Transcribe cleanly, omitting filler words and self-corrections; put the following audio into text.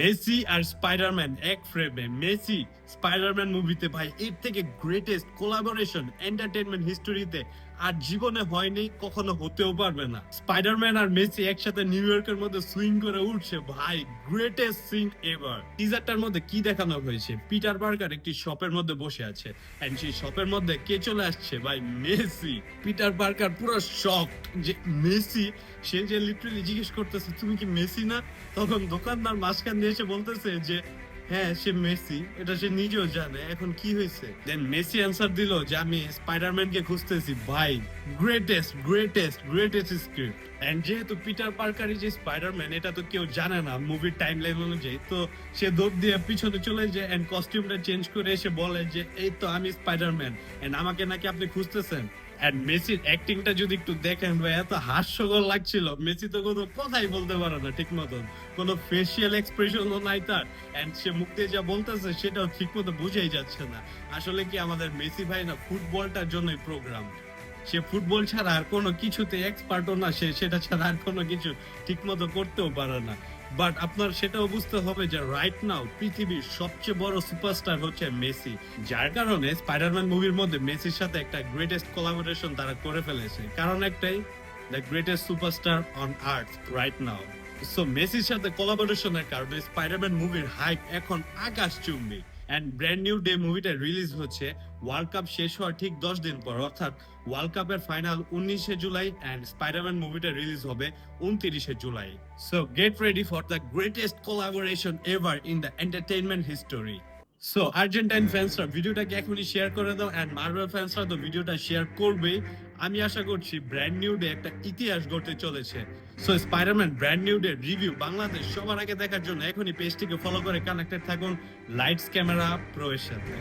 Messi আর Spiderman এক ফ্রেমে। Messi Spiderman মুভিতে ভাই এর থেকে গ্রেটেস্ট কোলাবোরেশন এন্টারটেইনমেন্ট হিস্টোরিতে আর জীবনে হয়নি, কখনো হতেও পারবে না। স্পাইডারম্যান আর মেসি একসাথে নিউ ইয়র্কের মধ্যে সুইং করে উঠছে ভাই, গ্রেটেস্ট সিন এভার। টিজারটার মধ্যে কি দেখানো হয়েছে, পিটার পার্কার একটি শপের মধ্যে বসে আছে এন্ড সেই শপের মধ্যে কে চলে আসছে ভাই, মেসি। পিটার পার্কার পুরো শক যে মেসি, সে যে লিটারালি জিজ্ঞেস করতেছে তুমি কি মেসি না, তখন দোকানদার মাঝখান দিয়ে এসে বলতেছে যে হ্যাঁ সে মেসি, এটা সে নিজেও জানে, এখন কি হয়েছে। দেন মেসি অ্যান্সার দিল যে আমি স্পাইডারম্যানকে খুঁজতেছি ভাই। Greatest greatest greatest script. And যেহেতু পিটার পার্কারই যে স্পাইডারম্যান এটা তো কেউ জানে না মুভির টাইম লাইন অনুযায়ী, তো সে দৌড় দিয়ে পিছনে চলে যায় এন্ড কস্টিউমটা চেঞ্জ করে এসে বলে যে এই তো আমি স্পাইডারম্যান এন্ড আমাকে নাকি আপনি খুঁজতেছেন। এন্ড মেসির অ্যাক্টিংটা যদি একটু দেখেন ভাই, এত হাস্যকর লাগছিল। মেসি তো কোনো কথাই বলতে পারে না ঠিক মতন, কোনো ফেসিয়াল এক্সপ্রেশনও নাই তার, এন্ড সে মুখ দিয়ে যা বলতেছে সেটাও ঠিক মতো বুঝাই যাচ্ছে না। আসলে কি আমাদের মেসি ভাই না ফুটবলটার জন্যই প্রোগ্রাম। সে ফুটবল ছাড়া আর কোনো কিছুতে এক্সপার্টও না, সে সেটা ছাড়া আর কোনো কিছু ঠিক মতো করতেও পারে না। বাট আপনার সেটাও বুঝতে হবে যে রাইট নাও পৃথিবীর সবচেয়ে বড় সুপারস্টার হচ্ছে মেসি, যার কারণে স্পাইডারম্যান মুভির মধ্যে মেসির সাথে একটা গ্রেটেস্ট কোলাবোরেশন তারা করে ফেলেছে। কারণ একটাই, the greatest superstar on earth right now. So মেসির সাথে কোলাবোরেশনের কারণে স্পাইডারম্যান মুভির হাইপ এখন আকাশচুম্বী। এন্ড ব্র্যান্ড নিউ ডে মুভিটা রিলিজ হচ্ছে ওয়ার্ল্ড কাপ শেষ হওয়ার ঠিক 10 দিন পর, অর্থাৎ ওয়ার্ল্ড কাপের ফাইনাল 19শে জুলাই এন্ড স্পাইডারম্যান মুভিটা রিলিজ হবে 29শে July. So get ready for the greatest collaboration ever in the entertainment history. So Argentine ফ্যান্সরা ভিডিওটাকে এখনই শেয়ার করে দাও এন্ড মার্বেল ফ্যান্সরা তো ভিডিওটা শেয়ার করবেই। আমি আশা করছি ব্র্যান্ড নিউ ডে একটা ইতিহাস গড়তে চলেছে। So Spiderman brand new day review Bangladesh সবার আগে দেখার জন্য এখনই পেজটিকে ফলো করে কানেক্টেড থাকুন লাইটস ক্যামেরা প্রো এর সাথে।